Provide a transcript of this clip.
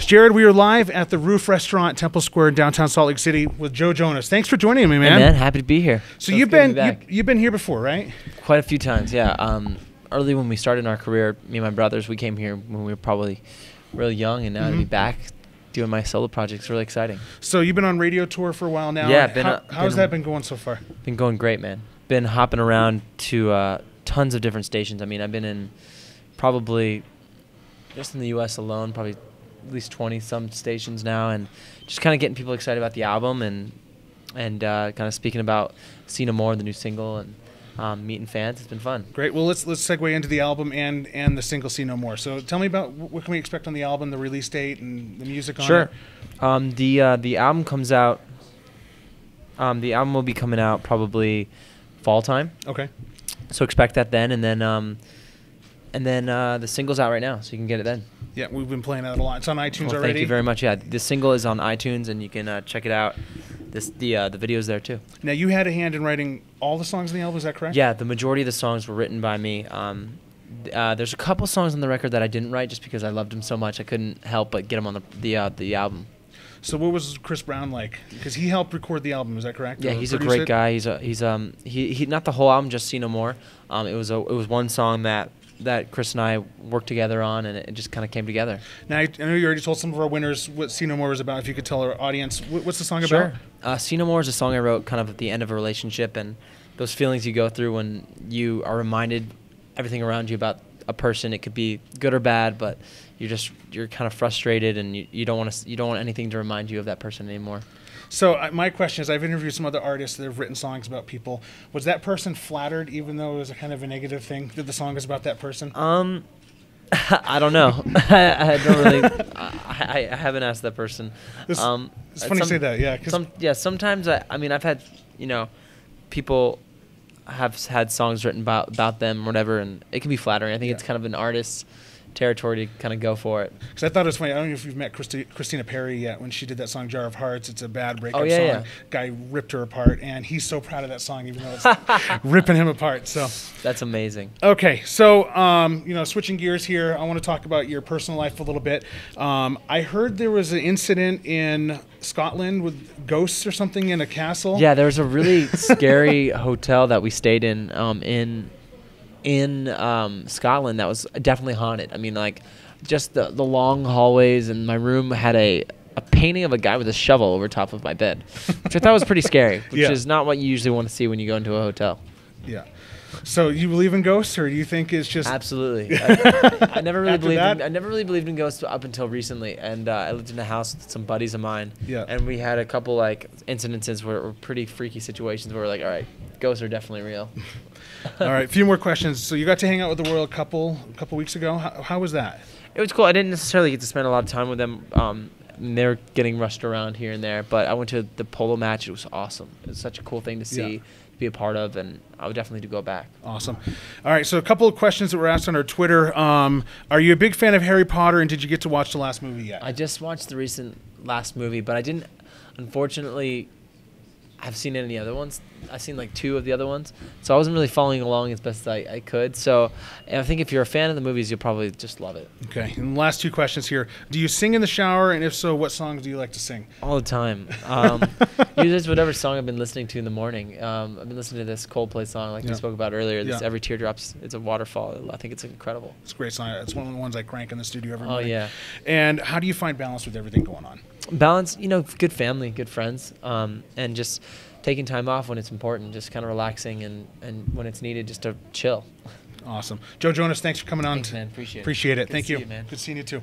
Jared, we are live at the Roof Restaurant, Temple Square in downtown Salt Lake City with Joe Jonas. Thanks for joining me, man. Hey man, happy to be here. So you've been here before, right? Quite a few times, yeah. Early when we started in our career, me and my brothers, we came here when we were probably really young, and now to be back doing my solo projects is really exciting. So you've been on radio tour for a while now. Yeah, how's that been going so far? Been going great, man. Been hopping around to tons of different stations. I mean, I've been in probably just in the U.S. alone, probably at least 20-some stations now, and just kind of getting people excited about the album and kind of speaking about See No More, the new single, and meeting fans. It's been fun. Great. Well, let's segue into the album and the single See No More. So tell me about what can we expect on the album, the release date, and the music on it. Sure. The album comes out. The album will be coming out probably fall time. Okay. So expect that then, and then the single's out right now, so you can get it then. Yeah, we've been playing it a lot. It's on iTunes already. Thank you very much. Yeah, the single is on iTunes, and you can check it out. The video's there too. Now, you had a hand in writing all the songs in the album, is that correct? Yeah, the majority of the songs were written by me. There's a couple songs on the record that I didn't write just because I loved them so much. I couldn't help but get them on the album. So what was Chris Brown like? Because he helped record the album, is that correct? Yeah, he's a great guy. He not the whole album, just See No More. It was one song that Chris and I worked together on, and it just kind of came together. Now, I know you already told some of our winners what See No More was about. If you could tell our audience, what's the song about? Sure. See No More is a song I wrote kind of at the end of a relationship, and those feelings you go through when you are reminded everything around you about a person. It could be good or bad, but you're kind of frustrated, and you don't want anything to remind you of that person anymore. So my question is, I've interviewed some other artists that have written songs about people. Was that person flattered, even though it was a kind of a negative thing, that the song is about that person? I don't know. I don't really. I haven't asked that person. It's funny to say that, yeah. Sometimes I've had people have had songs written about them or whatever, and it can be flattering. I think it's kind of an artist's territory to kind of go for it. Because I thought it was funny. I don't know if you've met Christina Perri yet. When she did that song Jar of Hearts, it's a bad breakup song. Yeah. Guy ripped her apart, and he's so proud of that song, even though it's ripping him apart. So that's amazing. Okay, so switching gears here, I want to talk about your personal life a little bit. I heard there was an incident in Scotland with ghosts or something in a castle. Yeah, there was a really scary hotel that we stayed in Scotland that was definitely haunted. I mean, like, just the long hallways, and my room had a painting of a guy with a shovel over top of my bed, which I thought was pretty scary, which is not what you usually want to see when you go into a hotel. Yeah. So you believe in ghosts, or do you think it's just... Absolutely. I never really believed in ghosts up until recently, and I lived in a house with some buddies of mine, and we had a couple incidences where it were pretty freaky situations where we're like, all right, ghosts are definitely real. All right, a few more questions. So you got to hang out with the royal couple a couple weeks ago. How was that? It was cool. I didn't necessarily get to spend a lot of time with them. They're getting rushed around here and there, but I went to the polo match. It was awesome. It was such a cool thing to see, to be a part of, and I would definitely do go back. Awesome. All right, so a couple of questions that were asked on our Twitter. Are you a big fan of Harry Potter, and did you get to watch the last movie yet? I just watched the recent last movie, but I didn't, unfortunately, have seen any other ones. I've seen like 2 of the other ones, so I wasn't really following along as best as I could. So I think if you're a fan of the movies, you'll probably just love it. Okay, and the last 2 questions here. Do you sing in the shower, and if so, what songs do you like to sing? All the time. Usually it's whatever song I've been listening to in the morning. I've been listening to this Coldplay song like we spoke about earlier. This Every Teardrop's, it's a waterfall. I think it's incredible. It's a great song. It's one of the ones I crank in the studio every morning. Oh, yeah. And how do you find balance with everything going on? Balance, good family, good friends, and just taking time off when it's important, just kind of relaxing, and when it's needed, just to chill. Awesome. Joe Jonas, thanks for coming on. Thanks, man. Appreciate it. Appreciate it. Good Thank you. Man. Good seeing you, too.